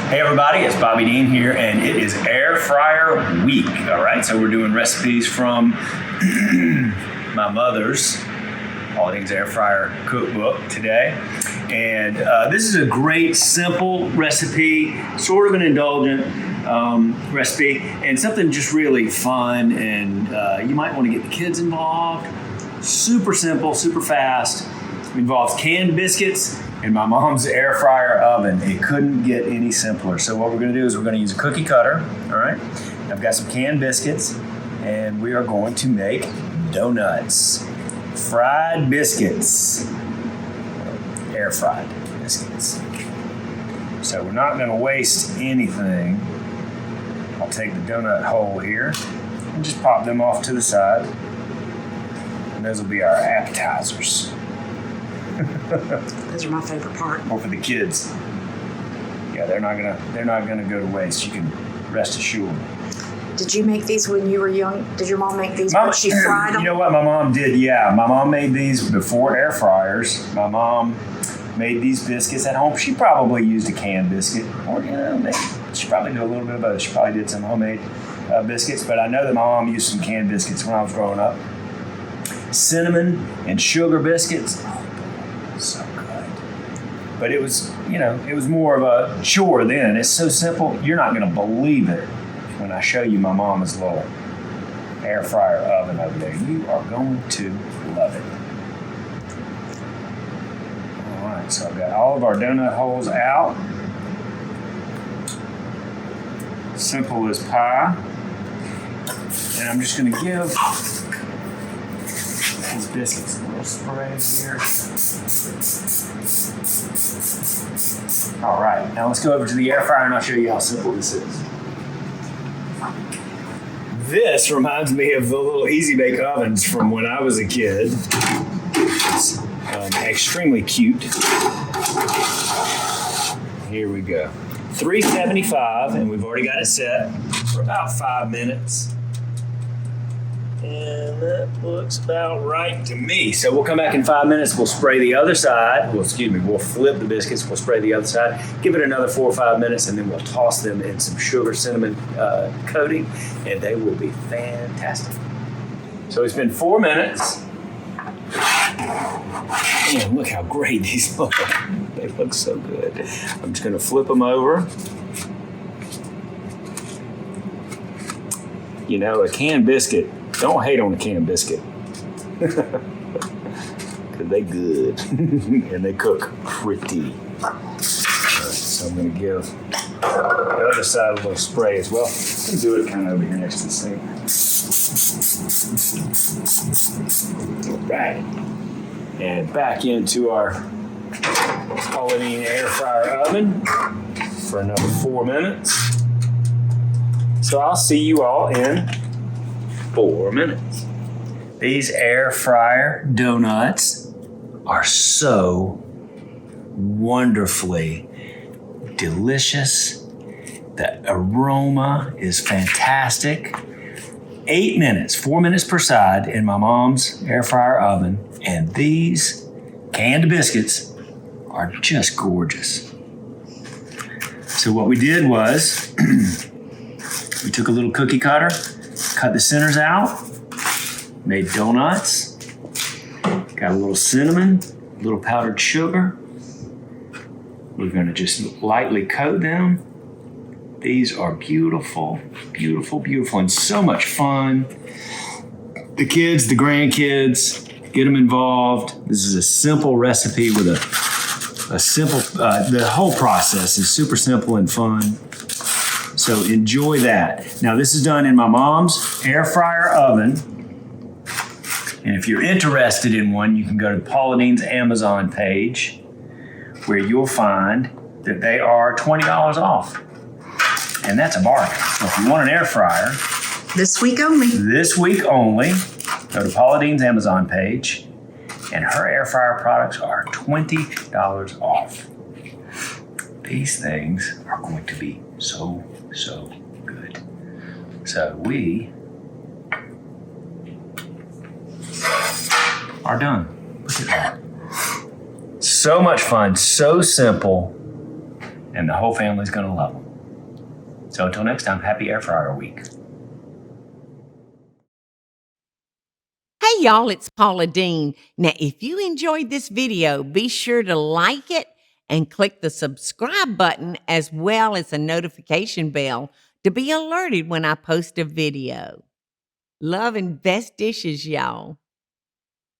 Hey everybody, it's Bobby Deen here, and it is Air Fryer Week. All right, so we're doing recipes from my mother's Paula Deen's Air Fryer cookbook today. And this is a great, simple recipe, sort of an indulgent recipe, and something just really fun. And you might want to get the kids involved. Super simple, super fast. It involves canned biscuits in my mom's air fryer oven. It couldn't get any simpler. So what we're going to do is we're going to use a cookie cutter. All right. I've got some canned biscuits, and we are going to make donuts. Fried biscuits. Air fried biscuits. So we're not going to waste anything. I'll take the donut hole here and just pop them off to the side. And those will be our appetizers. Those are my favorite part. Or for the kids. Yeah, they're not gonna go to waste. You can rest assured. Did you make these when you were young? Did your mom make these when she fried them? You know what? My mom did, yeah. My mom made these before air fryers. My mom made these biscuits at home. She probably used a canned biscuit. Or, maybe she probably did a little bit of both. She probably did some homemade biscuits. But I know that my mom used some canned biscuits when I was growing up. Cinnamon and sugar biscuits. So good. But it was, it was more of a chore then. It's so simple, you're not going to believe it when I show you my mama's little air fryer oven over there. You are going to love it. All right, so I've got all of our donut holes out. Simple as pie. And I'm just going to give these biscuits a little spray here. All right, now let's go over to the air fryer and I'll show you how simple this is. This reminds me of the little Easy Bake ovens from when I was a kid. It's extremely cute. Here we go. 375, and we've already got it set for about 5 minutes. And that looks about right to me. So we'll come back in 5 minutes. We'll spray the other side. We'll flip the biscuits. We'll spray the other side. Give it another 4 or 5 minutes, and then we'll toss them in some sugar cinnamon coating, and they will be fantastic. So it's been 4 minutes. Man, look how great these look. They look so good. I'm just going to flip them over. A canned biscuit. Don't hate on a canned biscuit. Because they good. And they cook pretty. All right, so I'm going to give the other side a little spray as well. I'm going to do it kind of over here next to the sink. All right. And back into our Paula Deen air fryer oven for another 4 minutes. So I'll see you all in 4 minutes. These air fryer donuts are so wonderfully delicious. The aroma is fantastic. 8 minutes, 4 minutes per side in my mom's air fryer oven. And these canned biscuits are just gorgeous. So what we did was we took a little cookie cutter, cut the centers out, made donuts, got a little cinnamon, a little powdered sugar. We're going to just lightly coat them. These are beautiful, beautiful, beautiful, and so much fun. The kids, the grandkids, get them involved. This is a simple recipe with a simple, the whole process is super simple and fun. So enjoy that. Now this is done in my mom's air fryer oven. And if you're interested in one, you can go to Paula Deen's Amazon page where you'll find that they are $20 off. And that's a bargain. So if you want an air fryer. This week only. Go to Paula Deen's Amazon page, and her air fryer products are $20 off. These things are going to be so, so good. So we are done. Look at that. So much fun, so simple, and the whole family's going to love them. So until next time, happy Air Fryer Week. Hey y'all, it's Paula Deen. Now, if you enjoyed this video, be sure to like it and click the subscribe button as well as the notification bell to be alerted when I post a video. Love and best dishes, y'all.